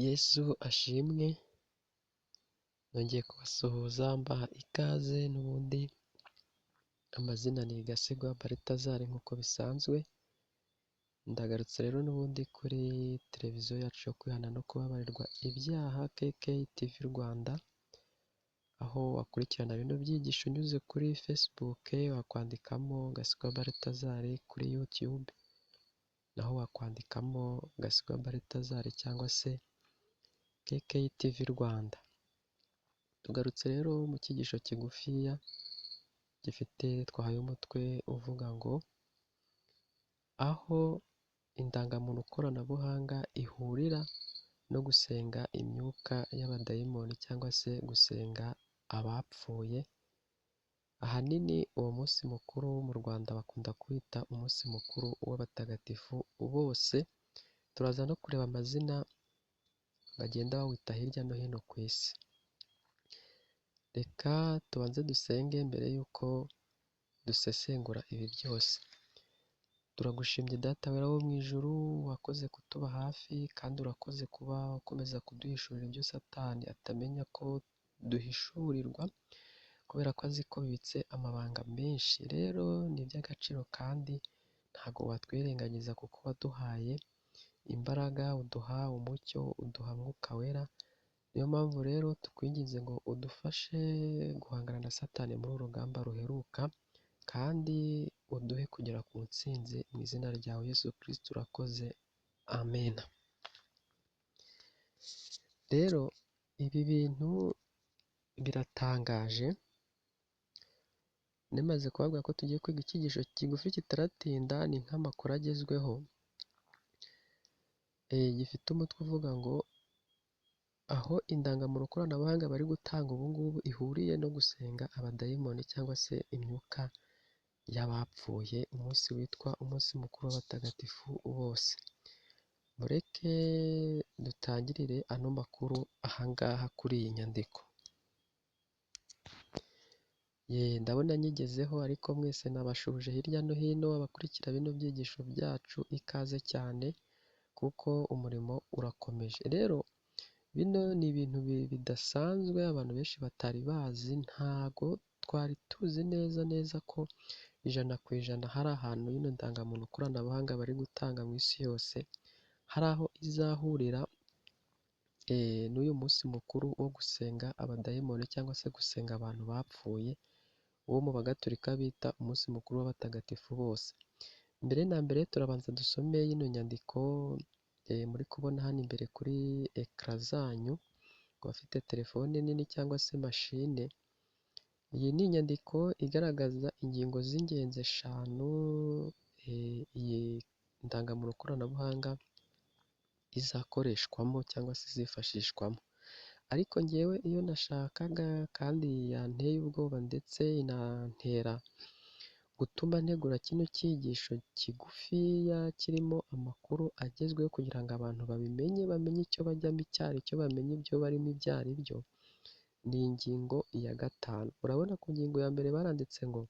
Yesu ashimwe, nongeye kubasuhuza mbaha ikaze n'ubundi amazina ni Gasigwa Balthazar nk'uko bisanzwe, ndagarutse rero n'ubundi kuri televiziyo yacu yo kwihana no kubabarirwa ibyaha KK TV Rwanda, aho wakurikirana bino byigisho unyuze kuri Facebook, wakwandikamo Gasigwa Balthazar, kuri YouTube naho wakwandikamo Gasigwa Balthazar cyangwa se KK TV Rwanda. Tugarutse rero mu cyigisho kigufiya twahaye umutwe uvuga ngo aho indangamuntu koranabuhanga ihurira no gusenga imyuka y'abadayimoni cyangwa se gusenga abapfuye. Ahanini uwo munsi mukuru wo mu Rwanda bakunda kwita umunsi mukuru w'abatagatifu bose. Turaza no kureba amazina bagenda bawita hirya no hino ku isi. Reka tubanze dusenge mbere y'uko dusesengura ibi byose. Turagushimye Data wera wo mu ijuru, wakoze kutuba hafi kandi urakoze kuba ukomeza kuduhishurira ibyo Satani atamenya ko duhishurirwa, kubera ko azi ko bibitse amabanga menshi. Rero ni iby'agaciro kandi ntabwo watwirengagiza kuko waduhaye imbaraga, uduha umucyo, uduha Mwuka Wera. Niyo mpamvu rero tukwinginze ngo udufashe guhangana na Satani muri uru rugamba ruheruka, kandi uduhe kugera ku ntsinzi mu izina ryawe Yesu Kristo urakoze, amen. Rero ibi bintu biratangaje, nemaze kubabwira ko tugiye kwiga icyigisho kigufi kitaratinda, ni nk'amakuru agezweho, gifite umutwe uvuga ngo aho indangamuntu koranabuhanga bari gutanga ubu ngubu ihuriye no gusenga abadayimoni cyangwa se imyuka y'abapfuye, umunsi witwa umunsi mukuru w'abatagatifu bose. Mureke dutangirire ano makuru ahangaha kuri iyi nyandiko. Ndabona nyigezeho, ariko mwese nabashuje hirya no hino abakurikira bino byigisho byacu, ikaze cyane kuko umurimo urakomeje. Rero bino ni ibintu bidasanzwe abantu benshi batari bazi. Ntago twari tuzi neza ko 100% hari ahantu y'ino ndangamuntu koranabuhanga bari gutanga mu isi yose, hari aho izahurira n'uyu munsi mukuru wo gusenga abadayimoni cyangwa se gusenga abantu bapfuye, uwo mu bagatolika bita umunsi mukuru w'abatagatifu bose. Mbere na mbere turabanza dusome yino nyandiko muri kubona hano imbere kuri ekara zanyu, ku bafite telefone nini cyangwa se mashine. Iyi ni inyandiko igaragaza ingingo z'ingenzi 5 iyi ndangamuntu koranabuhanga izakoreshwamo cyangwa se izifashishwamo. Ariko ngewe iyo nashakaga kandi yanteye ubwoba ndetse inantera gutuma ntegura kino cyigisho kigufiya kirimo amakuru agezweho kugira ngo abantu babimenye, bamenye icyo bajyamo icyo ari cyo, bamenye ibyo barimo ibyo ari byo, ni ingingo ya 5. Urabona ku ngingo ya mbere baranditse ngo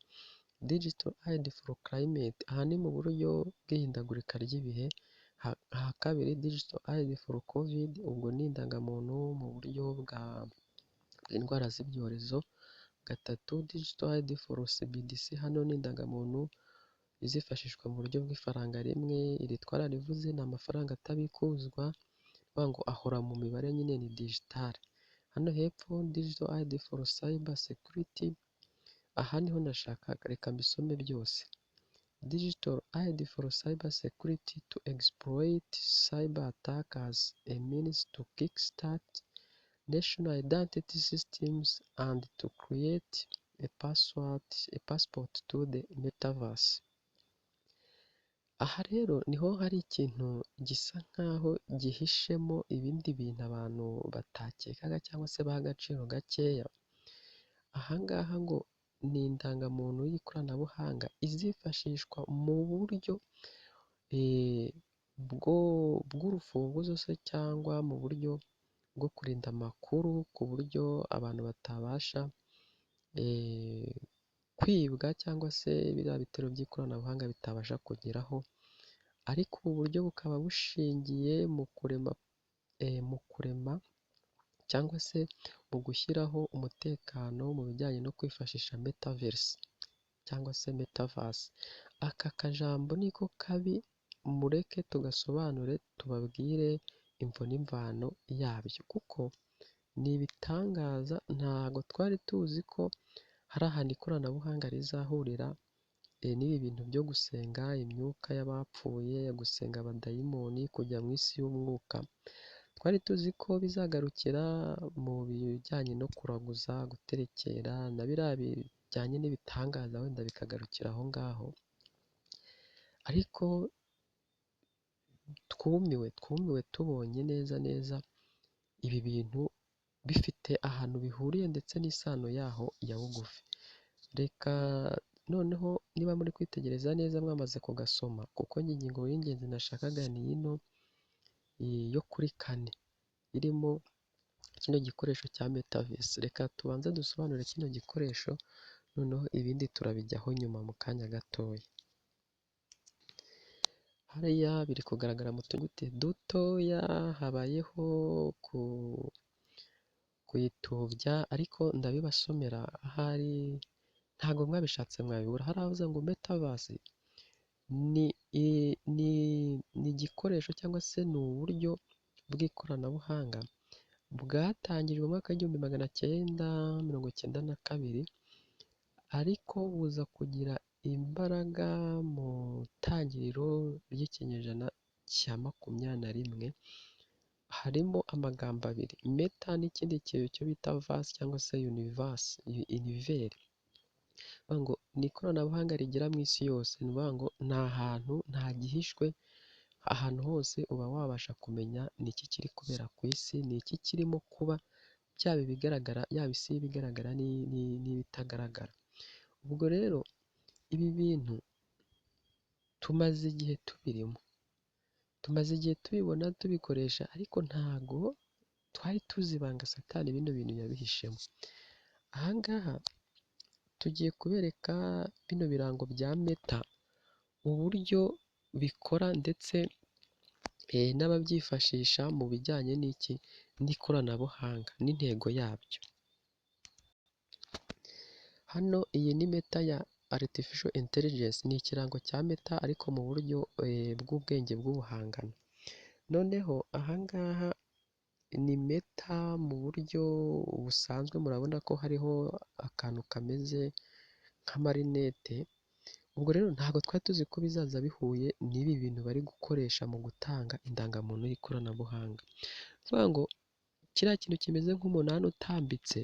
digital ID for climate, aha ni mu buryo bw'ihindagurika ry'ibihe. Aha kabiri digital ID for covid, ubwo ni indangamuntu mu buryo bw'indwara z'ibyorezo. 3 digital ID for CBDC, hano ni indangamuntu izifashishwa mu buryo bw'ifaranga rimwe. Iri twararivuze, ni amafaranga atabikuzwa, ngo ahora mu mibare, nyine ni digital. Hano hepfo digital ID for cyber security, aha niho nashakaga, reka mbisome byose. Digital ID for cyber security to exploit cyber attack as a means to kickstart national identity systems and to create a passport to the metaverse. Aha rero niho hari ikintu gisa nkaho gihishemo ibindi bintu abantu batakekaga cyangwa se baha agaciro gakeya. Ahangaha ngo ni indangamuntu y'ikoranabuhanga izifashishwa mu buryo bw'urufunguzo se, cyangwa mu buryo bwo kurinda amakuru, ku buryo abantu batabasha kwibwa cyangwa se biriya bitero by'ikoranabuhanga bitabasha kugeraho. Ariko ubu buryo bukaba bushingiye mu kurema mu kurema cyangwa se mu gushyiraho umutekano mu bijyanye no kwifashisha metaverse cyangwa se metaverse. Aka kajambo niko kabi, mureke tugasobanure tubabwire imvo n'imvano yabyo, kuko ni ibitangaza. Ntago twari tuzi ko hari ahantu ikoranabuhanga rizahurira n'ibi bintu byo gusenga imyuka y'abapfuye, gusenga abadayimoni, kujya mu isi y'umwuka. Twari tuzi ko bizagarukira mu bijyanye no kuraguza, guterekera na biriya bijyanye n'ibitangaza, wenda bikagarukira aho ngaho, ariko twumiwe tubonye neza ibi bintu bifite ahantu bihuriye ndetse n'isano yaho ya bugufi. Reka noneho niba muri kwitegereza neza mwamaze kugasoma, kuko ingingo y'ingenzi nashakaga ni ino yo kuri 4 irimo kino gikoresho cya metaverse. Reka tubanze dusobanure kino gikoresho, noneho ibindi turabijyaho nyuma mu kanya gatoya. Hariya biri kugaragara mu tuguti dutoya, habayeho kuyitubya, ariko ndabibasomera, ahari ntago mwabishatse mwabibura. Hari avuze ngo metaverse ni igikoresho cyangwa se ni uburyo bw'ikoranabuhanga bwatangijwe mu mwaka w'1992, ariko buza kugira imbaraga mu tangiriro ry'ikinyejana cya 21. Harimo amagambo abiri, meta n'ikindi kintu cyo bita verse cyangwa se universe, univers. Ngo ni ikoranabuhanga rigera mu isi yose, ni ukuvuga ngo nta hantu, nta gihishwe, ahantu hose uba wabasha kumenya ni iki kiri kubera ku isi, ni iki kirimo kuba, byaba ibigaragara, yaba isi y'ibigaragara n'ibitagaragara. Ubwo rero ibi bintu tumaze igihe tubirimo, tumaze igihe tubibona tubikoresha, ariko ntago twari tuzi ibanga Satani bino bintu yabihishemo. Ahangaha tugiye kubereka bino birango bya meta, uburyo bikora ndetse n'ababyifashisha mu bijyanye n'ikoranabuhanga n'intego yabyo. Hano iyi ni meta ya artificial intelligence, ni ikirango cya meta ariko mu buryo bw'ubwenge bw'ubuhangano. Noneho ahangaha ni meta mu buryo busanzwe, murabona ko hariho akantu kameze nk'amarinete. Ubwo rero ntabwo twari tuzi ko bizaza bihuye n'ibi bintu bari gukoresha mu gutanga indangamuntu y'ikoranabuhanga. Kuvuga ngo kiriya kintu kimeze nk'umunani utambitse,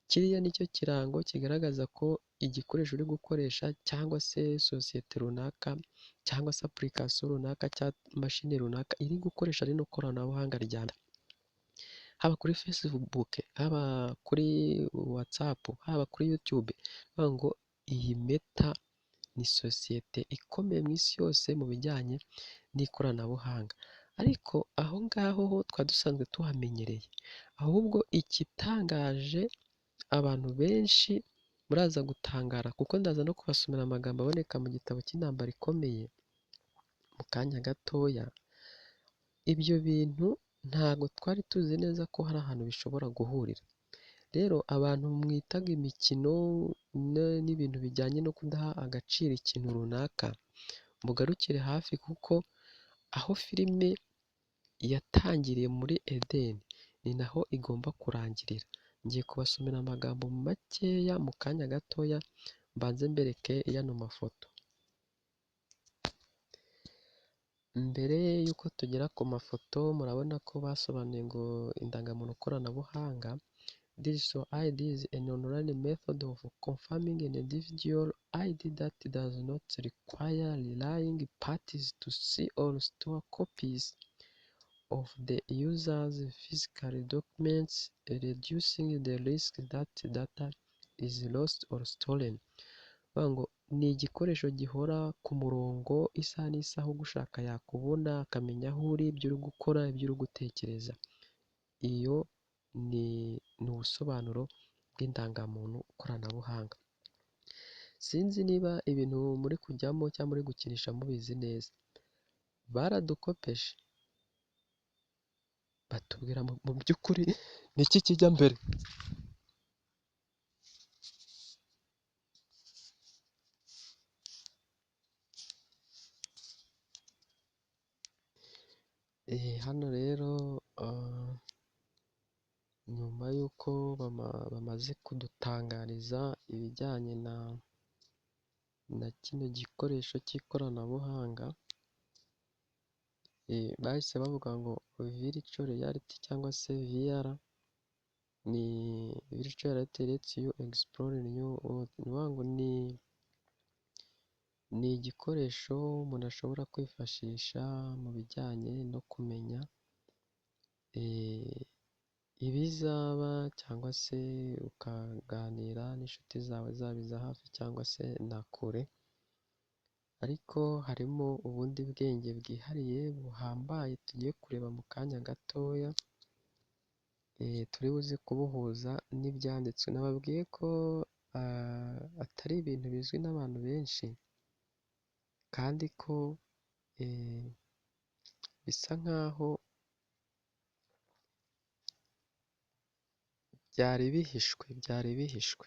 kiriya nicyo kirango kigaragaza ko igikoresho uri gukoresha cyangwa se sosiyete runaka cyangwa se application runaka cyangwa mashini runaka iri gukoresha rino koranabuhanga ryane, haba kuri Facebook, haba kuri WhatsApp, haba kuri YouTube. Kuvuga ngo iyi meta ni sosiyete ikomeye mu isi yose mu bijyanye n'ikoranabuhanga, ariko aho ngaho ho twari dusanzwe tuhamenyereye. Ahubwo ikitangaje abantu benshi muraza gutangara, kuko ndaza no kubasomera amagambo aboneka mu gitabo cy'intambara ikomeye mu kanya gatoya. Ibyo bintu ntago twari tuzi neza ko hari ahantu bishobora guhurira. Rero abantu mwitaga imikino n'ibintu bijyanye no kudaha agaciro ikintu runaka, mugarukire hafi, kuko aho filime yatangiriye muri Edeni ni naho igomba kurangirira. Ngiye kubasomera amagambo makeya mu kanya gatoya, mbanze mbereke yano mafoto. Mbere y'uko tugera ku mafoto, murabona ko basobanuye ngo indangamuntu koranabuhanga, digital ID is an online method of confirming an individual ID that does not require relying parties to see or store copies of the user's physical documents, reducing the risk that data is lost or stolen. Ngo ni igikoresho gihora ku murongo isaha n'isaha, ugushaka yakubona akamenya aho uri, ibyo uri gukora, ibyo uri gutekereza. Iyo ni ubusobanuro bw'indangamuntu koranabuhanga. Sinzi niba ibintu muri kujyamo cyangwa muri gukinisha mubizi neza. Baradukopeje, watubwira mu by'ukuri ni iki kijya mbere? Hano rero nyuma y'uko bamaze kudutangariza ibijyanye na kino gikoresho cy'ikoranabuhanga, bahise bavuga ngo virtual reality cyangwa se VR ni virtual reality lets you explore new world. Ni ukuvuga ngo ni igikoresho umuntu ashobora kwifashisha mu bijyanye no kumenya ibizaba, cyangwa se ukaganira n'inshuti zawe zaba iza hafi cyangwa se na kure, ariko harimo ubundi bwenge bwihariye buhambaye tugiye kureba mu kanya gatoya, turi buze kubuhuza n'ibyanditswe. Nababwiye ko atari ibintu bizwi n'abantu benshi, kandi ko bisa nkaho byari bihishwe.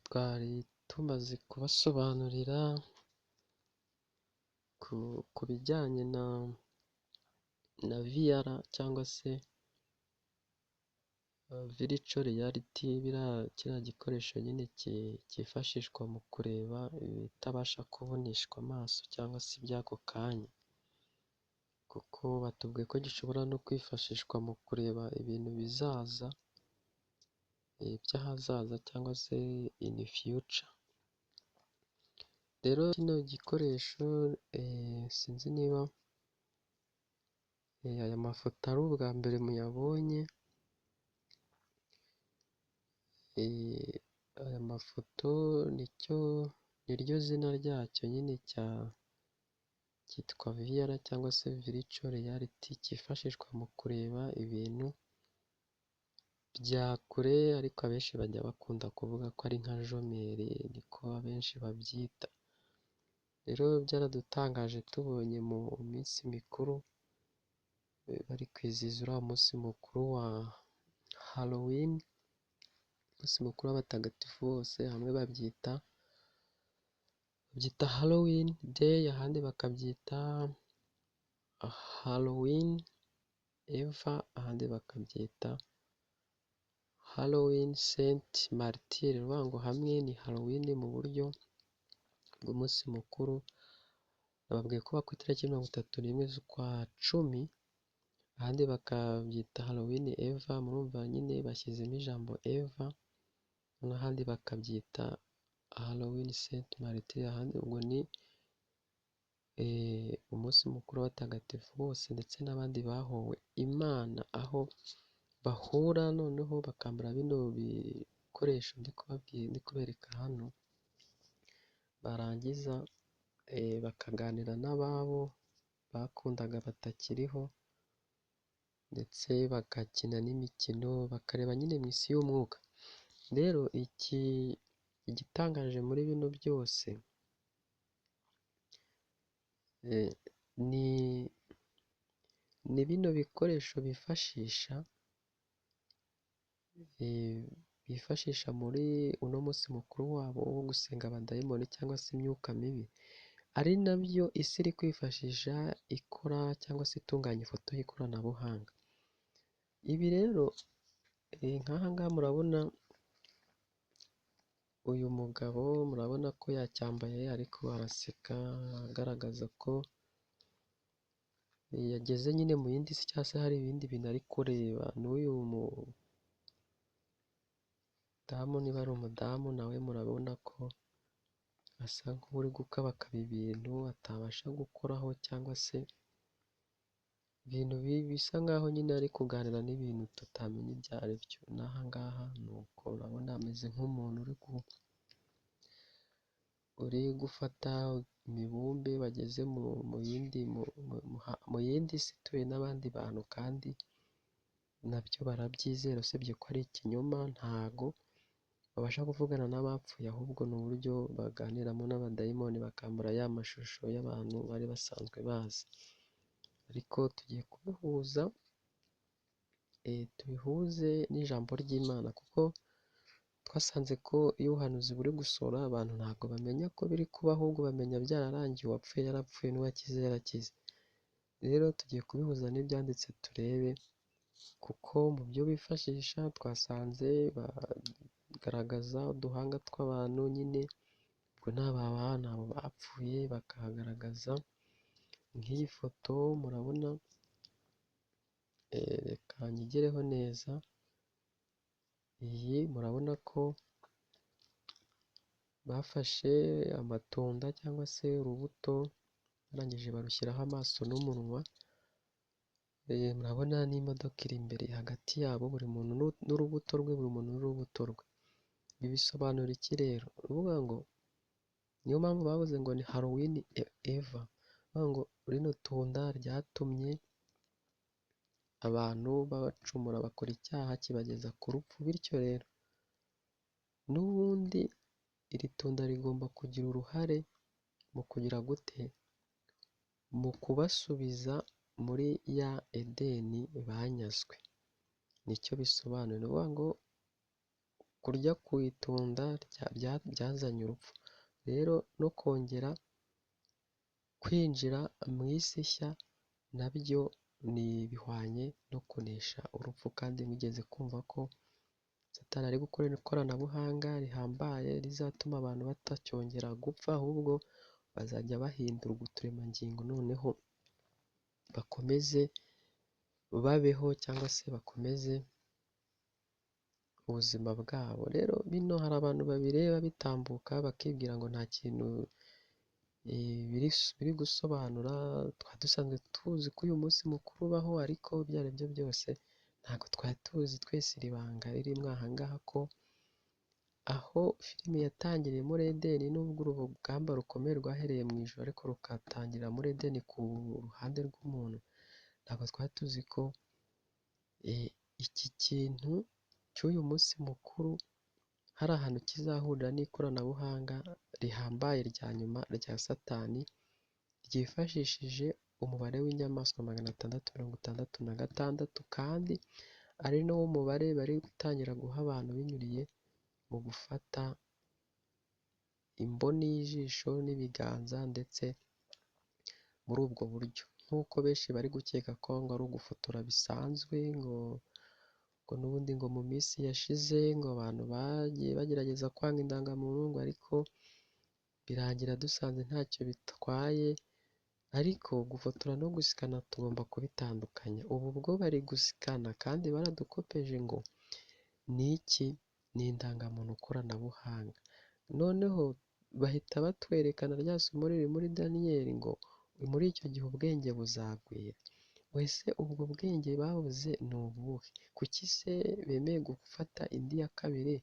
Twari tumaze kubasobanurira ku bijyanye na VR cyangwa se virtual reality, kiriya gikoresho nyine cyifashishwa mu kureba ibitabasha kuboneshwa amaso cyangwa se iby'ako kanya, kuko batubwiye ko gishobora no kwifashishwa mu kureba ibintu bizaza, by'ahazaza cyangwa se in future. Rero kino gikoresho sinzi niba aya mafoto ari ubwa mbere muyabonye. Aya mafoto niryo zina ryacyo nyine cyitwa VR cyangwa se virtual reality, cyifashishwa mu kureba ibintu bya kure, ariko abenshi bajya bakunda kuvuga ko ari nka jomeri, niko abenshi babyita. Rero byaradutangaje tubonye mu minsi mikuru bari kwizihiza uriya munsi mukuru wa Halloween, umunsi mukuru w'abatagatifu bose, hamwe babyita Halloween day, ahandi bakabyita Halloween Eva, ahandi bakabyita Halloween Saint Martyr. Ruvuga ngo hamwe ni Halloween mu buryo bw'umunsi mukuru, nababwiye ko ku itariki 31 z'ukwa cumi, ahandi bakabyita Halloween Eva, murumva nyine bashyizemo ijambo Eva, n'ahandi bakabyita Halloween Saint Martyr, ahandi ubwo ni umunsi mukuru w'abatagatifu bose ndetse n'abandi bahowe Imana, aho bahura noneho bakambara bino bikoresho ndi kubereka hano, barangiza bakaganira n'ababo bakundaga batakiriho, ndetse bagakina n'imikino, bakareba nyine mu isi y'umwuka. Rero igitangaje muri bino byose ni bino bikoresho bifashisha muri uno munsi mukuru wabo wo gusenga abadayimoni cyangwa se imyuka mibi, ari nabyo isi iri kwifashisha ikora cyangwa se itunganya ifoto y'ikoranabuhanga. Ibi rero nk'aha ngaha murabona uyu mugabo, murabona ko yacyambaye ariko araseka, agaragaza ko yageze nyine mu yindi si, cyangwa se hari ibindi bintu ari kureba. N'uyu mudamu, niba ari umudamu, nawe murabona ko asa nk'uri gukabakaba ibintu atabasha gukoraho, cyangwa se ibintu bisa nkaho nyine ari kuganira n'ibintu tutamenya ibyo ari byo. N'aha ngaha ni uko urabona ameze nk'umuntu uri gufata imibumbe bageze mu yindi si ituwe n'abandi bantu, kandi nabyo barabyizera, usibye ko ari ikinyoma, ntago babasha kuvugana n'abapfuye, ahubwo ni uburyo baganiramo n'abadayimoni bakambara ya mashusho y'abantu bari basanzwe bazi. ariko tugiye kubihuza, tubihuze n'ijambo ry'Imana, kuko twasanze ko iyo ubuhanuzi buri gusohora abantu ntabwo bamenya ko biri kuba, ahubwo bamenya byararangiye, uwapfuye yarapfuye n'uwakize yarakize. Rero tugiye kubihuza n'ibyanditse turebe, kuko mu byo bifashisha twasanze bagaragaza uduhanga tw'abantu nyine, ubwo ni abo bapfuye bakahagaragaza nk'iyi foto murabona, reka nyigereho neza. Iyi murabona ko bafashe amatunda cyangwa se urubuto, barangije barushyiraho amaso n'umunwa. Murabona n'imodoka iri imbere hagati yabo, buri muntu n'urubuto rwe, buri muntu n'urubuto rwe. Ibi bisobanura iki rero? Ni ukuvuga ngo niyo mpamvu bavuze ngo ni Halloween Eva, bavuga ngo rino tunda ryatumye abantu bacumura bakora icyaha kibageza ku rupfu, bityo rero n'ubundi iri tunda rigomba kugira uruhare mu kugira gute, mu kubasubiza muri ya Edeni banyazwe. Nicyo bisobanura, ni ukuvuga ngo kurya ku itunda byazanye urupfu, rero no kongera kwinjira mu isi nshya nabyo ni bihwanye no kunesha urupfu. Kandi mugeze kumva ko Satani ari gukora ikoranabuhanga rihambaye rizatuma abantu batacyongera gupfa, ahubwo bazajya bahindurwa uturemangingo, noneho bakomeze babeho cyangwa se bakomeze ubuzima bwabo. Rero bino hari abantu babireba bitambuka bakibwira ngo nta kintu biri gusobanura, twari dusanzwe tuzi ko uyu munsi mukuru ubaho, ariko ibyo ari byo byose ntabwo twari tuzi twese iri banga ririmo aha ngaha, ko aho filime yatangiriye muri Edeni, nubwo urugamba rukomeye rwahereye mu ijoro ariko rukatangirira muri Edeni ku ruhande rw'umuntu, ntabwo twari tuzi ko iki kintu cy'uyu munsi mukuru hari ahantu kizahurira n'ikoranabuhanga rihambaye rya nyuma rya Satani, ryifashishije umubare w'inyamaswa 666, kandi ari nawo mubare bari gutangira guha abantu binyuriye mu gufata imboni y'ijisho n'ibiganza, ndetse muri ubwo buryo, nk'uko benshi bari gukeka ko ngo ari ugufotora bisanzwe, ngo n'ubundi ngo mu minsi yashize ngo abantu bagiye bagerageza kwanga indangamuntu, ngo ariko birangira dusanze ntacyo bitwaye. Ariko gufotora no gusikana tugomba kubitandukanya. Ubu bwo bari gusikana kandi baradukopeje ngo ni iki? Ni indangamuntu koranabuhanga. Noneho bahita batwerekana rya somo riri muri Daniyeli ngo muri icyo gihe ubwenge buzagwira. Wese ubwo bwenge babuze ni ubuhe? Kuki se bemeye gufata indi ya kabiri?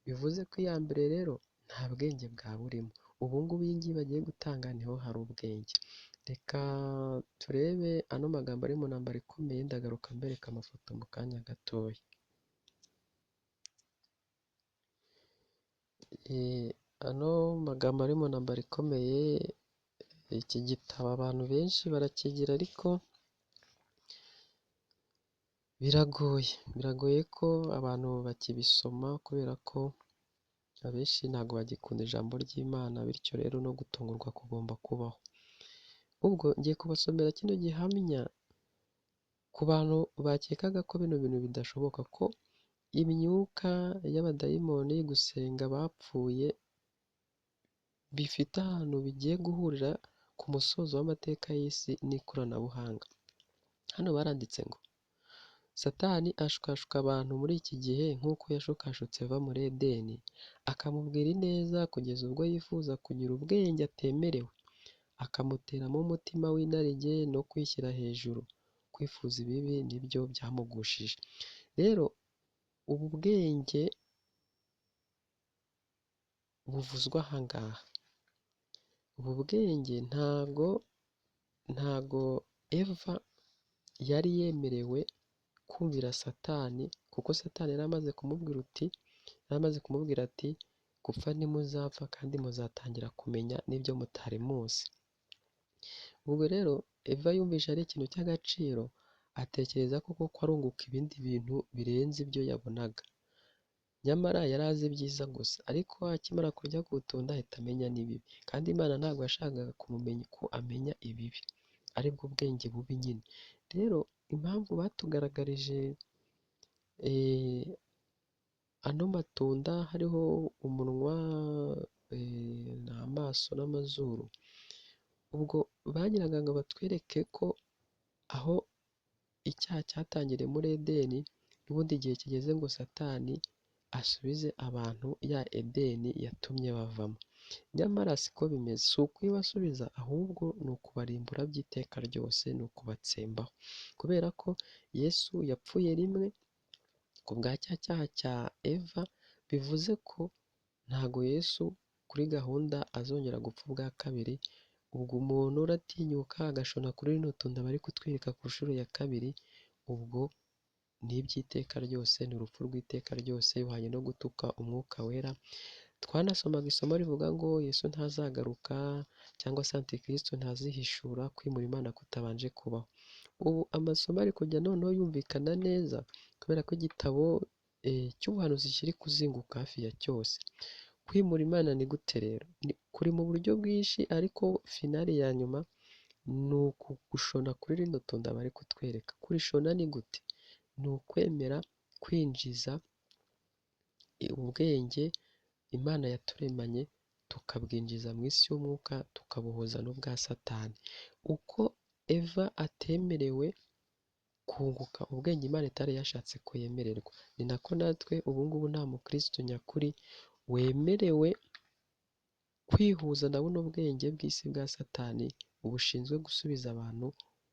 Bivuze ko iya mbere rero nta bwenge bwaburimo. Ubu ngubu iyi ngiyi bagiye gutanga niho hari ubwenge. Reka turebe ano magambo ari mu ntambara ikomeye, ndagaruka mbereka amafoto mu kanya gatoya. Ano magambo ari mu ntambara ikomeye, iki gitabo abantu benshi barakigira ariko biragoye ko abantu bakibisoma, kubera ko abenshi ntabwo bagikunda ijambo ry'Imana, bityo rero no gutungurwa kugomba kubaho. Ubwo ngiye kubasomera kino gihamya ku bantu bakekaga ko bino bintu bidashoboka, ko imyuka y'abadayimoni, gusenga bapfuye, bifite ahantu bigiye guhurira ku musozo w'amateka y'isi n'ikoranabuhanga. Hano baranditse ngo Satani ashukashuka abantu muri iki gihe nk'uko yashukashutse Eva muri Edeni, akamubwira ineza kugeza ubwo yifuza kugira ubwenge atemerewe, akamuteramo umutima w'inarijye no kwishyira hejuru. Kwifuza ibibi nibyo byamugushije. Rero ubu bwenge buvuzwa aha ngaha, ubu bwenge ntago Eva yari yemerewe kumvira Satani, kuko Satani yari amaze kumubwira ati gupfa ntimuzapfa kandi muzatangira kumenya n'ibyo mutari muzi. ubwo rero Eva yumvise ari ikintu cy'agaciro, atekereza ko koko arunguka ibindi bintu birenze ibyo yabonaga. Nyamara yari azi ibyiza gusa, ariko akimara kurya ku butunda ahita amenya n'ibibi. Kandi Imana ntabwo yashakaga kumumenya ko amenya ibibi, aribwo bwenge bubi nyine. Rero impamvu batugaragarije ano matunda hariho umunwa, n'amaso n'amazuru, ubwo bagiraga ngo batwereke ko aho icyaha cyatangiriye muri Edeni, n'ubundi igihe kigeze ngo Satani asubize abantu ya Edeni yatumye bavamo. Nyamara siko bimeze, si ukubasubiza ahubwo ni ukubarimbura by'iteka ryose, ni ukubatsembaho. Kubera ko Yesu yapfuye rimwe ku bwa cya cyaha cya Eva, bivuze ko ntago Yesu kuri gahunda azongera gupfa ubwa kabiri. Ubwo umuntu uratinyuka agashona kuri rino tunda bari kutwereka ku nshuro ya kabiri, ubwo ni iby'iteka ryose, ni urupfu rw'iteka ryose, bihwanye no gutuka umwuka wera. Twanasomaga isomo rivuga ngo Yesu ntazagaruka, cyangwa se Antikristo ntazihishura, kwimura Imana kutabanje kubaho. Ubu amasomo ari kujya noneho yumvikana neza, kubera ko igitabo cy'ubuhanuzi kiri kuzinguka hafi ya cyose. Kwimura Imana ni gute rero? Kuri mu buryo bwinshi, ariko finali ya nyuma ni ukugushona kuri rino tunda bari kutwereka. Kurishona ni gute? Ni ukwemera kwinjiza ubwenge Imana yaturemanye, tukabwinjiza mu isi y'umwuka, tukabuhuza n'ubwa Satani. Uko Eva atemerewe kunguka ubwenge Imana itari yashatse ko yemererwa, ni nako natwe ubu ngubu nta mukristo nyakuri wemerewe kwihuza na buno bwenge bw'isi bwa Satani bushinzwe gusubiza abantu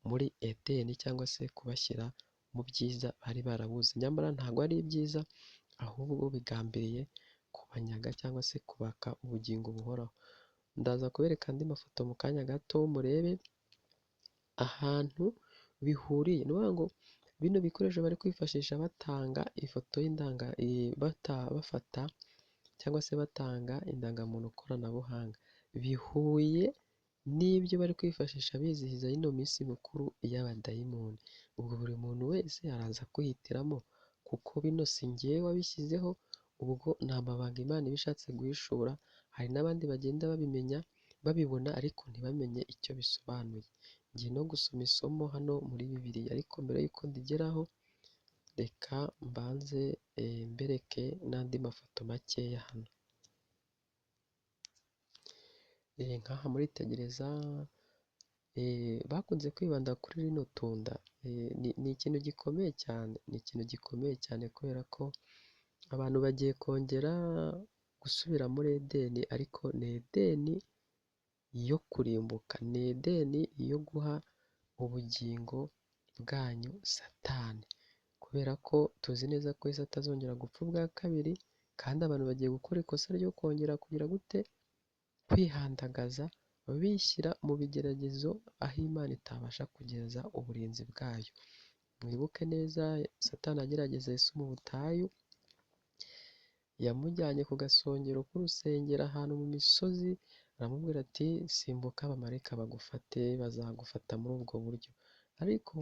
muri Edeni, cyangwa se kubashyira mu byiza bari barabuze. Nyamara ntabwo ari ibyiza, ahubwo bigambiriye kubanyaga cyangwa se kubaka ubugingo buhoraho. Ndaza kubereka andi mafoto mu kanya gato, murebe ahantu bihuriye. Ni ukuvuga ngo bino bikoresho bari kwifashisha batanga ifoto bafata cyangwa se batanga indangamuntu koranabuhanga, bihuye n'ibyo bari kwifashisha bizihiza ino minsi mikuru y'abadayimoni. Ubwo buri muntu wese araza kwihitiramo, kuko bino si njyewe wabishyizeho, ubwo ni amabanga Imana iba ishatse guhishura. Hari n'abandi bagenda babimenya, babibona, ariko ntibamenye icyo bisobanuye. Ngiye no gusoma isomo hano muri Bibiliya, ariko mbere y'uko ndigeraho, reka mbanze mbereke n'andi mafoto makeya hano. Nk'aha muritegereza, bakunze kwibanda kuri rino tunda. Ni ikintu gikomeye cyane, ni ikintu gikomeye cyane, kubera ko abantu bagiye kongera gusubira muri Edeni, ariko ni Edeni yo kurimbuka, ni Edeni yo guha ubugingo bwanyu Satani, kubera ko tuzi neza ko Yesu atazongera gupfa ubwa kabiri. Kandi abantu bagiye gukora ikosa ryo kongera kugira gute, kwihandagaza, bishyira mu bigeragezo aho Imana itabasha kugeza uburinzi bwayo. Mwibuke neza Satani agerageza Yesu mu butayu, yamujyanye ku gasongero k'urusengero ahantu mu misozi, aramubwira ati simbuka abamarayika bagufate, bazagufata muri ubwo buryo. Ariko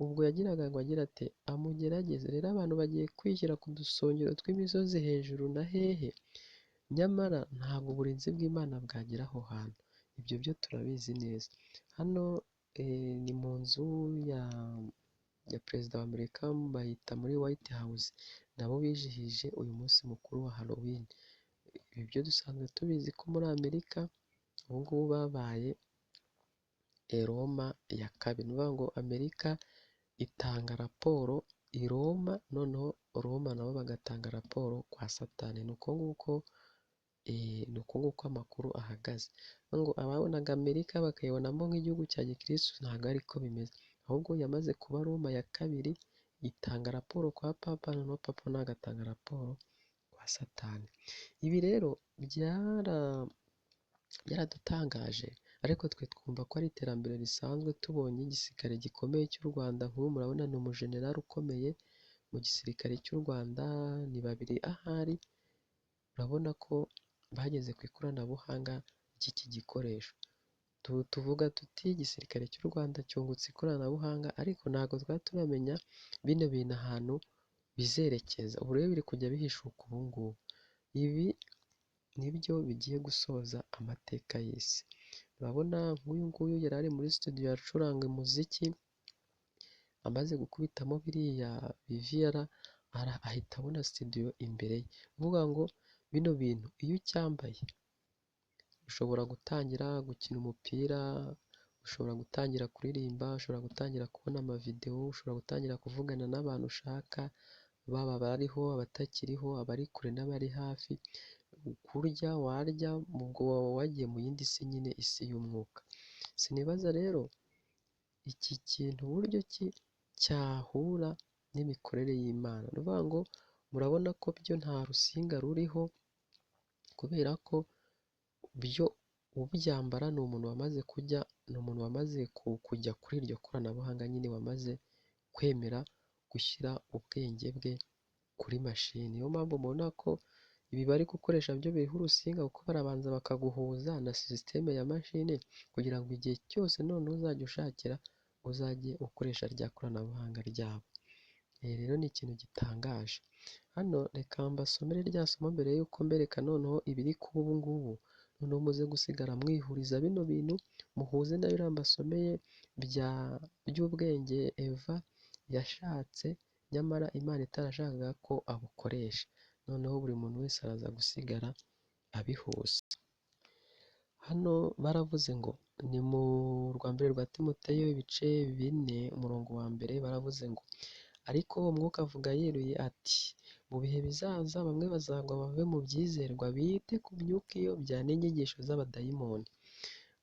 ubwo yagiraga ngo agira ati amugerageze. Rero abantu bagiye kwishyira ku dusongero tw'imisozi hejuru na hehe, nyamara ntabwo uburinzi bw'Imana bwagera aho hantu. Ibyo byo turabizi neza. Hano ni mu nzu ya perezida wa Amerika, bahita muri White House, nabo bijihije uyu munsi mukuru wa Halloween. Ibi byo dusanzwe tubizi ko muri Amerika ubu ngubu babaye Roma ya kabiri. Ni ukuvuga ngo Amerika itanga raporo i Roma, noneho Roma nabo bagatanga raporo kwa Satani. Ni uko nguko amakuru ahagaze. Ngo ababonaga Amerika bakayibonamo nk'igihugu cya gikristo, ntabwo ariko bimeze, ahubwo yamaze kuba Roma ya kabiri, itanga raporo kwa Papa, noneho Papa nawe agatanga raporo kwa Satani. Ibi rero byaradutangaje, ariko twe twumva ko ari iterambere risanzwe. Tubonye igisirikare gikomeye cy'u Rwanda, nk'ubu murabona ni umujenerali ukomeye mu gisirikare cy'u Rwanda, ni babiri ahari. Urabona ko bageze ku ikoranabuhanga ry'iki gikoresho. tuvuga tuti igisirikare cy'u Rwanda cyungutse ikoranabuhanga, ariko ntabwo twari turamenya bino bintu ahantu bizerekeza. Ubu rero biri kujya bihishuka ubu ngubu. Ibi nibyo bigiye gusoza amateka y'isi. Urabona nk'uyu nguyu yari ari muri studio acuranga umuziki, amaze gukubitamo biriya biviyara ahita abona studio imbere ye. Uvuga ngo bino bintu iyo ucyambaye ushobora gutangira gukina umupira, ushobora gutangira kuririmba, ushobora gutangira kubona amavidewo, ushobora gutangira kuvugana n'abantu ushaka, baba abariho, abatakiriho, abari kure n'abari hafi. Kurya warya, ubwo waba wagiye mu yindi si nyine, isi y'umwuka. Sinibaza rero iki kintu uburyo ki cyahura n'imikorere y'Imana. Ni ukuvuga ngo murabona ko byo nta rusinga ruriho, kubera ko byo ubyambara ni umuntu wamaze kujya kuri iryo koranabuhanga nyine, wamaze kwemera gushyira ubwenge bwe kuri mashini. Niyo mpamvu mubona ko ibi bari gukoresha byo biriho urusinga, kuko barabanza bakaguhuza na sisiteme ya mashini, kugira ngo igihe cyose none uzajya ushakira uzajye ukoresha rya koranabuhanga ryabo. Rero ni ikintu gitangaje. Hano reka mbasomere rya somo mbere y'uko mbereka noneho ibiri kuba ubu ngubu, noneho muze gusigara mwihuriza bino bintu, muhuze na biriya mbasomeye by'ubwenge Eva yashatse, nyamara Imana itarashakaga ko abukoresha. Noneho buri muntu wese araza gusigara abihuza. Hano baravuze ngo ni mu rwa mbere rwa Timoteyo ibice 4 umurongo wa mbere, baravuze ngo ariko umwuka avuga yeruye ati mu bihe bizaza bamwe bazagwa bave mu byizerwa, bite ku myuka iyobya n'inyigisho z'abadayimoni.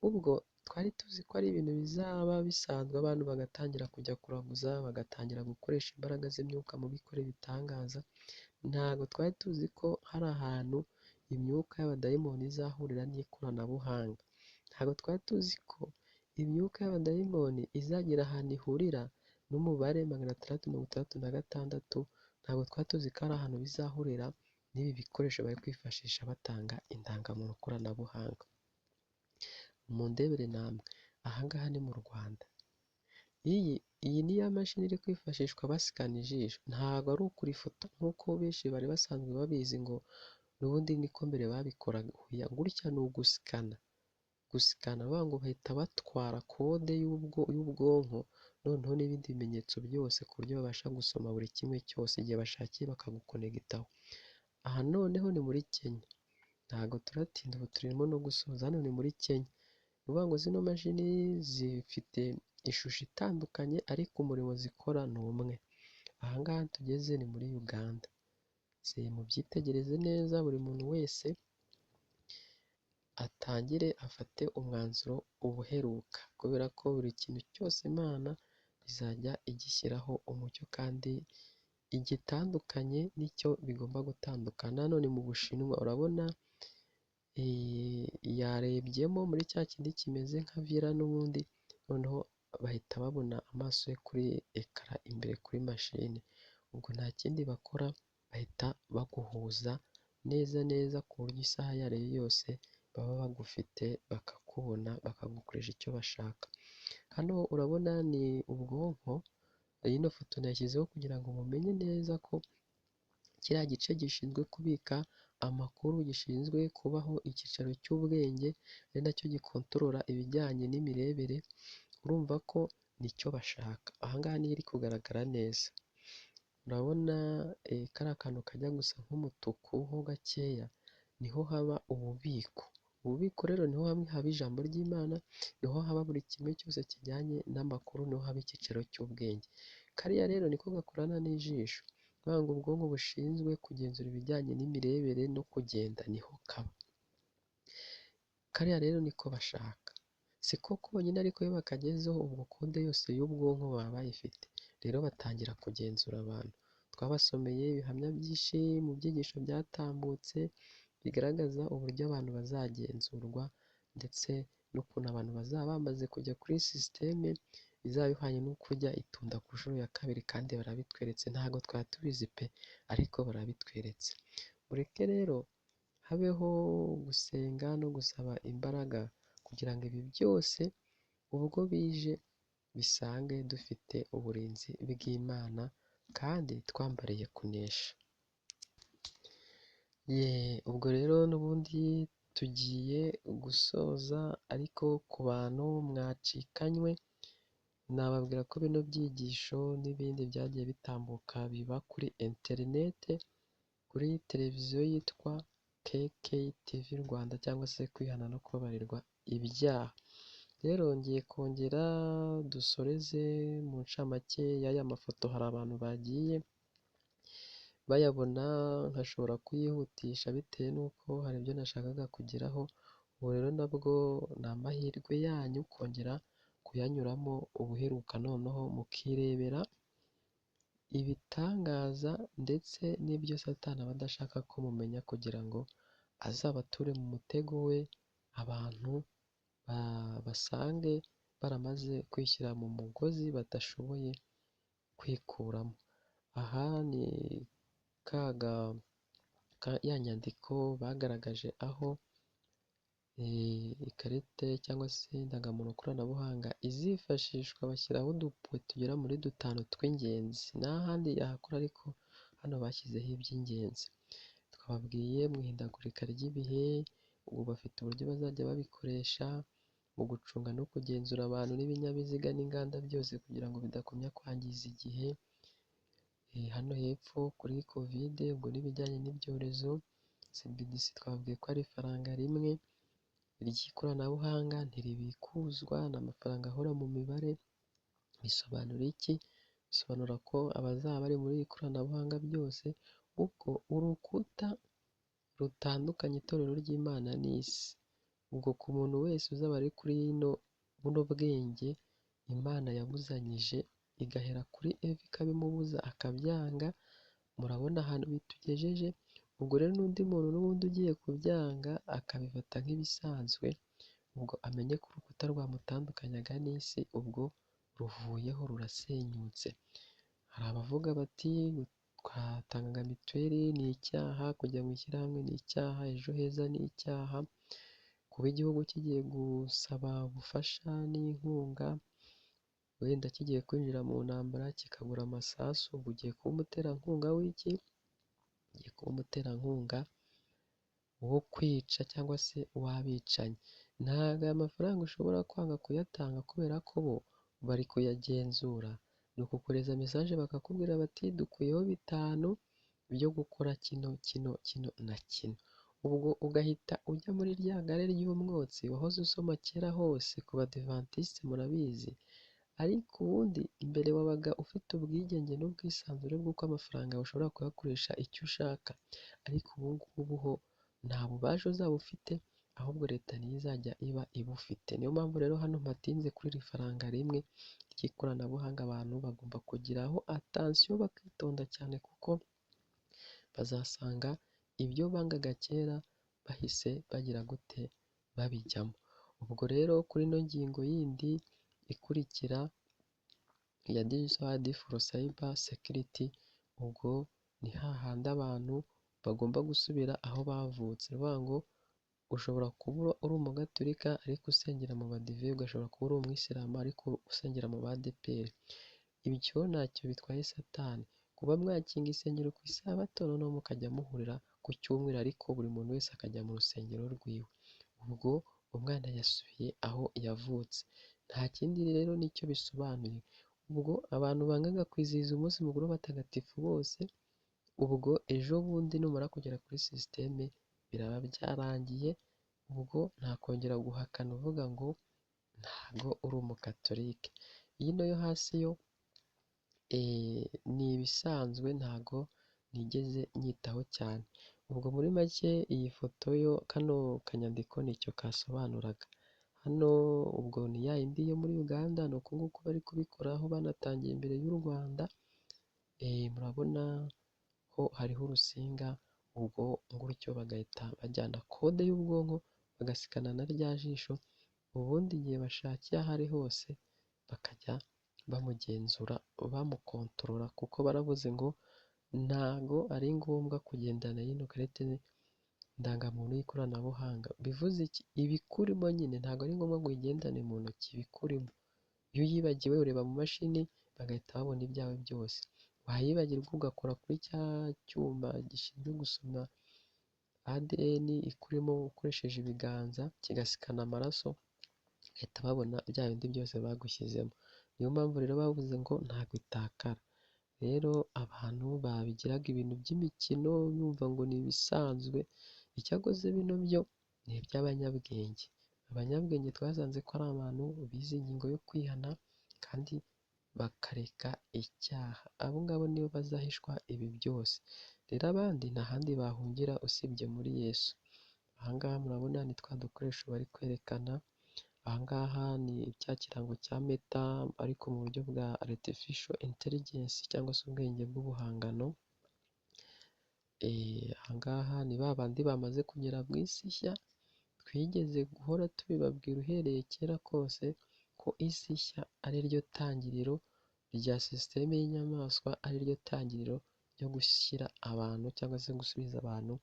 Ubwo twari tuzi ko ari ibintu bizaba bisanzwe, abantu bagatangira kujya kuraguza, bagatangira gukoresha imbaraga z'imyuka mu bikore bitangaza. Ntabwo twari tuzi ko hari ahantu imyuka y'abadayimoni izahurira n'ikoranabuhanga. Ntabwo twari tuzi ko imyuka y'abadayimoni izagira ahantu ihurira n'umubare 666. Ntabwo twari tuzi ko ari ahantu bizahurira n'ibi bikoresho bari kwifashisha batanga indangamuntu koranabuhanga. Mu ndebere namwe, ahangaha ni mu Rwanda. Iyi ni ya mashini iri kwifashishwa basikana ijisho, ntabwo ari ukurifoto nk'uko benshi bari basanzwe babizi ngo n'ubundi niko mbere babikoraga. Gutya ni ugusikana. Bavuga ngo bahita batwara kode y'ubwonko, noneho n'ibindi bimenyetso byose ku buryo babasha gusoma buri kimwe cyose, igihe bashakiye bakagukonegitaho. Aha noneho ni muri Kenya. Ntabwo turatinda, ubu turimo no gusoza. Hano ni muri Kenya. Ni ukuvuga ngo zino mashini zifite ishusho itandukanye, ariko umurimo zikora ni umwe. Ahangaha tugeze ni muri Uganda. Mubyitegereze neza, buri muntu wese atangire afate umwanzuro ubuheruka, kubera ko buri kintu cyose Imana izajya igishyiraho umucyo, kandi igitandukanye nicyo bigomba gutandukana. Hano ni mu Bushinwa, urabona yarebyemo muri cya kindi kimeze nka vira n'ubundi, noneho bahita babona amaso ye kuri ekara imbere kuri mashini. Ubwo nta kindi bakora, bahita baguhuza neza ku buryo isaha iyo ari yo yose baba bagufite, bakakubona, bakagukoresha icyo bashaka. Hano urabona ni ubwonko. Ino foto nayishyizeho kugira ngo mumenye neza ko kiriya gice gishinzwe kubika amakuru, gishinzwe kubaho icyicaro cy'ubwenge, ari nacyo gikontorora ibijyanye n'imirebere. Urumva ko nicyo bashaka. Ahangaha niyo iri kugaragara neza. Urabona kariya kantu kajya gusa nk'umutuku ho gakeya, niho haba ububiko. Ububiko rero niho hamwe haba ijambo ry'Imana, niho haba buri kimwe cyose kijyanye n'amakuru, niho haba icyicaro cy'ubwenge. Kariya rero niko gakorana n'ijisho. Kuvuga ngo ubwonko bushinzwe kugenzura ibijyanye n'imirebere no kugenda niho kaba. Kariya rero niko bashaka. Siko konyine, ariko iyo bakagezeho ubwo kode yose y'ubwonko baba bayifite. Rero batangira kugenzura abantu. Twabasomeye ibihamya byinshi mu byigisho byatambutse, bigaragaza uburyo abantu bazagenzurwa, ndetse n'ukuntu abantu bazaba bamaze kujya kuri sisiteme izaba ihwanye no kujya itunda ku nshuro ya 2, kandi barabitweretse. Ntabwo twari tubizi pe, ariko barabitweretse. Mureke rero habeho gusenga no gusaba imbaraga, kugira ngo ibi byose ubwo bije bisange dufite uburinzi bw'Imana kandi twambariye kunesha. Ubwo rero n'ubundi tugiye gusoza, ariko ku bantu mwacikanywe nababwira ko bino byigisho n'ibindi byagiye bitambuka biba kuri interinete, kuri televiziyo yitwa KKTV Rwanda, cyangwa se kwihana no kubabarirwa ibyaha. Rero ngiye kongera dusoreze mu ncamake y'aya mafoto. Hari abantu bagiye bayabona nkashobora kuyihutisha bitewe n'uko hari ibyo nashakaga kugeraho. Ubu rero nabwo ni amahirwe yanyu kongera kuyanyuramo ubuheruka, noneho mukirebera ibitangaza ndetse n'ibyo Satani aba adashaka ko mumenya, kugira ngo azabature mu mutego we, abantu basange baramaze kwishyira mu mugozi badashoboye kwikuramo. Aha ni ya nyandiko bagaragaje aho ikarita cyangwa se indangamuntu koranabuhanga izifashishwa, bashyiraho udupuwe tugera muri 5 tw'ingenzi. n'ahandi yahakora, ariko hano bashyizeho iby'ingenzi. Twababwiye mu ihindagurika ry'ibihe, ubu bafite uburyo bazajya babikoresha mu gucunga no kugenzura abantu n'ibinyabiziga n'inganda byose, kugira ngo bidakomya kwangiza igihe. Hano hepfo kuri kovide, ubwo n'ibijyanye n'ibyorezo, CBDC twabwiye ko ari ifaranga rimwe ry'ikoranabuhanga, ntiribikuzwa, ni amafaranga ahora mu mibare. Bisobanura iki? Bisobanura ko abazaba bari muri iri koranabuhanga byose, ubwo urukuta rutandukanya itorero ry'Imana n'isi, ubwo ku muntu wese uzaba ari kuri buno bwenge Imana yabuzanyije, igahera kuri Eva ikabimubuza akabyanga, murabona ahantu bitugejeje. Ubwo rero n'undi muntu n'ubundi ugiye kubyanga akabifata nk'ibisanzwe, ubwo amenye ko urukuta rwamutandukanyaga n'isi ubwo ruvuyeho, rurasenyutse. Hari abavuga bati twatangaga mituweli ni icyaha, kujya mu ishyirahamwe ni icyaha, ejo heza ni icyaha, kuba igihugu kigiye gusaba ubufasha n'inkunga, wenda kigiye kwinjira mu ntambara kikagura amasasu, ubwo ugiye kuba umuterankunga w'iki? Ugiye kuba umuterankunga wo kwica cyangwa se w'abicanyi. Ntabwo aya mafaranga ushobora kwanga kuyatanga kubera ko bo bari kuyagenzura. Ni ukukohereza mesaje bakakubwira bati dukuyeho 5 byo gukora kino na kino, ubwo ugahita ujya muri rya gare ry'umwotsi wahoze usoma kera hose ku badivantiste, murabizi. Ariko ubundi mbere wabaga ufite ubwigenge n'ubwisanzure bw'uko amafaranga ushobora kuyakoresha icyo ushaka, ariko ubu ngubu ho nta bubasha uzaba ufite, ahubwo leta niyo izajya iba ibufite. Niyo mpamvu rero hano mpatinze kuri iri faranga rimwe ry'ikoranabuhanga. Abantu bagomba kugiraho atansiyo bakitonda cyane, kuko bazasanga ibyo bangaga kera bahise bagira gute? Babijyamo. Ubwo rero kuri ino ngingo yindi ikurikira ya Digital for Cyber Security, ubwo ni hahandi abantu bagomba gusubira aho bavutse. Bivuga ngo ushobora kuba uri umugatolika ariko usengera mu badive, ugashobora kuba uri umwisilamu ariko usengera mu badeperi. Ibyo ntacyo bitwaye Satani. Kuba mwakinga isengero ku isabato, noneho mukajya muhurira ku cyumweru, ariko buri muntu wese akajya mu rusengero rwiwe, ubwo umwana yasubiye aho yavutse. Nta kindi rero nicyo bisobanuye. Ubwo abantu bangaga kwizihiza umunsi mukuru w'abatagatifu bose, ubwo ejo bundi numara kugera kuri sisiteme biraba byarangiye, ubwo ntakongera guhakana uvuga ngo ntago uri umukatolike. Ino yo hasi yo ni ibisanzwe, ntago nigeze nyitaho cyane. Ubwo muri make iyi foto yo, kano kanyandiko nicyo kasobanuraga. Hano ubwo ni ya yindi yo muri Uganda, ni uku nguku bari kubikoraho, banatangiye imbere y'u Rwanda. Murabona ho hariho urusinga, ubwo ngutyo bagahita bajyana kode y'ubwonko bagasikana na rya jisho, ubundi igihe bashakiye aho ari hose bakajya bamugenzura, bamukontorora, kuko baravuze ngo ntago ari ngombwa kugendana y'ino karite indangamuntu y'ikoranabuhanga. Bivuze iki? Ibikurimo nyine ntabwo ari ngombwa ngo uyigendane mu ntoki, ibikurimo. Iyo uyibagiwe ureba mu mashini bagahita babona ibyawe byose. Wayibagirwa ugakora kuri cya cyuma gishinzwe gusoma ADN ikurimo ukoresheje ibiganza, kigasikana amaraso, bahita babona bya bindi byose bagushyizemo. Niyo mpamvu rero bavuze ngo ntabwo itakara. Rero abantu babigiraga ibintu by'imikino bumva ngo ni ibisanzwe, icyakoze bino byo ni iby'abanyabwenge. Abanyabwenge twasanze ko ari abantu bize ingingo yo kwihana kandi bakareka icyaha. Abo ngabo nibo bazahishwa ibi byose. Rero abandi nta handi bahungira usibye muri Yesu. Aha ngaha murabona ni twa dukoresho bari kwerekana. Aha ngaha ni cya kirango cya Meta ariko mu buryo bwa Artificial Intelligence cyangwa se ubwenge bw'ubuhangano. Aha ngaha ni ba bandi bamaze kugera mu isi nshya, twigeze guhora tubibabwira uhereye kera kose ko isi nshya ari ryo tangiriro rya sisiteme y'inyamaswa, ari ryo tangiriro ryo gushyira abantu cyangwa se gusubiza abantu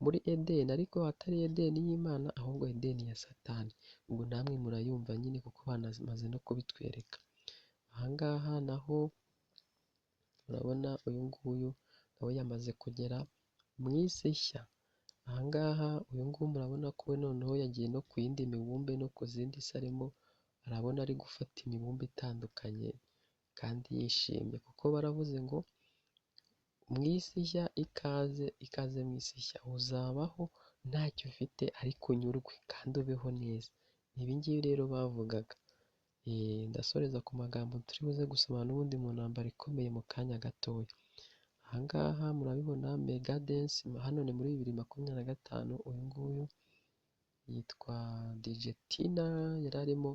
muri Edeni, ariko atari Edeni y'Imana ahubwo Edeni ya Satani. Ubwo namwe murayumva nyine kuko banamaze no kubitwereka. Aha ngaha naho murabona uyu nguyu nawe yamaze kugera mu isi nshya. Aha ngaha uyu nguyu murabona ko we noneho yagiye no ku yindi mibumbe no ku zindi isi arimo arabona ari gufata imibumbe itandukanye kandi yishimye, kuko baravuze ngo mu isi nshya ikaze mu isi nshya, uzabaho ntacyo ufite ariko unyurwe kandi ubeho neza. Ni ibi ngibi rero bavugaga. Ndasoreza ku magambo turi buze gusoma n'ubundi mu ntambara ikomeye mu kanya gatoya. Aha ngaha murabibona Megadance, hano ni muri 2025. Uyu nguyu yitwa DJ Tina, yari arimo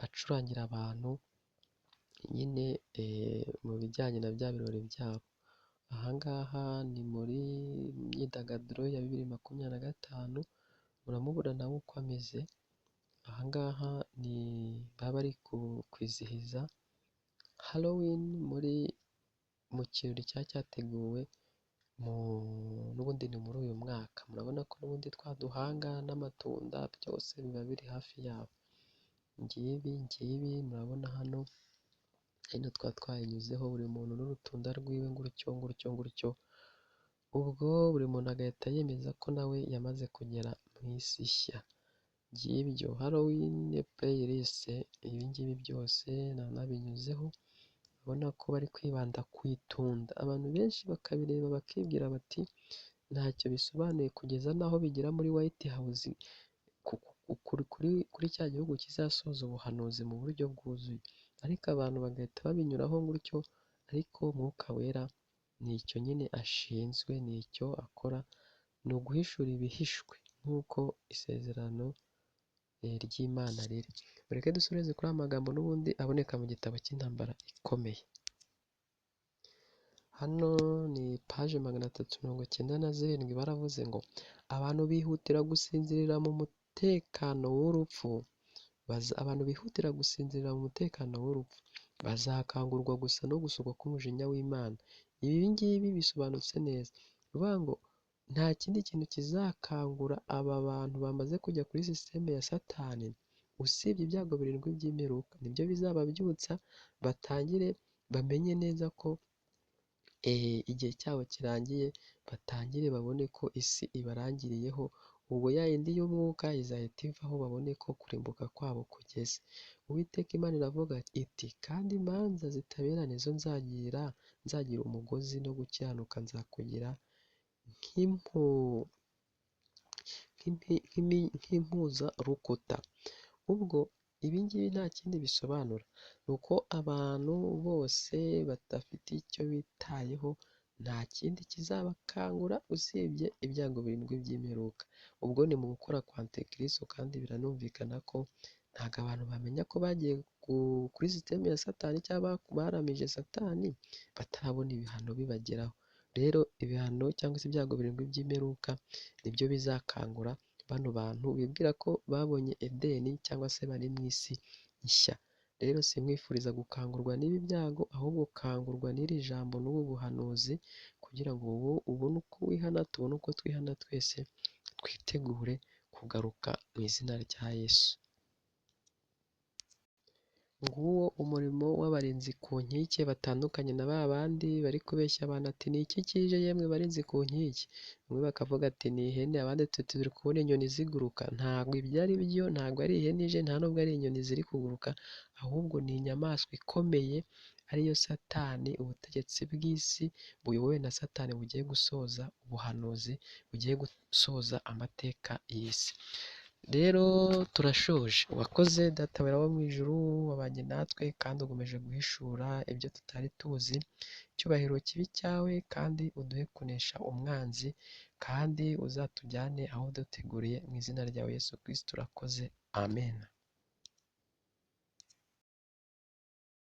acurangira abantu nyine mu bijyanye na bya birori byabo. Aha ngaha ni muri myidagaduro ya 2025, muramubura nawe uko ameze. Aha ngaha ni baba bari kwizihiza Halloween mu kirori cyateguwe n'ubundi ni muri uyu mwaka. Murabona ko n'ubundi twaduhanga n'amatunda byose biba biri hafi yabo. Ngibi murabona hano twayinyuzeho, buri muntu n'urutunda rwiwe ngurutyo. Ubwo buri muntu agahita yemeza ko nawe yamaze kugera mu isi nshya. Ngibyo Halloween playlist, ibi ngibi byose nabinyuzeho. Urabona ko bari kwibanda ku itunda. Abantu benshi bakabireba bakibwira bati ntacyo bisobanuye, kugeza n'aho bigera muri White House kuri cya gihugu kizasoza ubuhanuzi mu buryo bwuzuye. Ariko abantu bagahita babinyuraho gutyo, ariko Mwuka Wera ni icyo nyine ashinzwe, ni icyo akora, ni uguhishura ibihishwe nk'uko isezerano ry'Imana riri. Mureke dusoreze kuri aya magambo n'ubundi aboneka mu gitabo cy'intambara ikomeye. Hano ni paje 397. Baravuze ngo abantu bihutira gusinzirira mu mutekano w'urupfu, bazakangurwa gusa no gusukwa k'umujinya w'Imana. Ibi ngibi bisobanutse neza. Bivuga ngo nta kindi kintu kizakangura aba bantu bamaze kujya kuri sisiteme ya Satani usibye ibyago 7 by'imperuka. Nibyo bizababyutsa batangire bamenye neza ko igihe cyabo kirangiye, batangire babone ko isi ibarangiriyeho. Ubwo ya yindi y'umwuka izahita ivaho, babone ko kurimbuka kwabo kugeze. Uwiteka Imana iravuga iti kandi imanza zitabera nizo nzagira umugozi, no gukiranuka nzakugira nk'impuzarukuta. Ubwo ibi ngibi nta kindi bisobanura, ni uko abantu bose badafite icyo bitayeho, nta kindi kizabakangura usibye ibyago 7 by'imperuka. Ubwo ni mu gukora kwa Antikristo, kandi biranumvikana ko ntabwo abantu bamenya ko bagiye kuri sisiteme ya Satani cyangwa baramije Satani batarabona ibihano bibageraho. Rero ibihano cyangwa se ibyago 7 by'imperuka nibyo bizakangura bano bantu bibwira ko babonye Edeni cyangwa se bari mu isi nshya. Rero simwifuriza gukangurwa n'ibi byago, ahubwo kangurwa n'iri jambo n'ubu buhanuzi, kugira ngo wowe ubone uko wihana, tubone uko twihana twese, twitegure kugaruka mu izina rya Yesu. Nguwo umurimo w'abarinzi ku nkike batandukanye na ba bandi bari kubeshya abantu ati ni iki kije yemwe barinzi ku nkike, bamwe bakavuga ati ni ihene, abandi turi kubona inyoni ziguruka. Ntabwo ibyo ari byo, ntabwo ari ihene ije, nta nubwo ari inyoni ziri kuguruka, ahubwo ni inyamaswa ikomeye ariyo Satani, ubutegetsi bw'isi buyobowe na Satani bugiye gusoza ubuhanuzi, bugiye gusoza amateka y'isi. Rero turashoje. Wakoze Data wera wo mu ijuru, wabanye natwe kandi ukomeje guhishura ibyo tutari tuzi. Icyubahiro kibi cyawe, kandi uduhe kunesha umwanzi, kandi uzatujyane aho duteguriye, mu izina ryawe Yesu Kristo urakoze. Amen.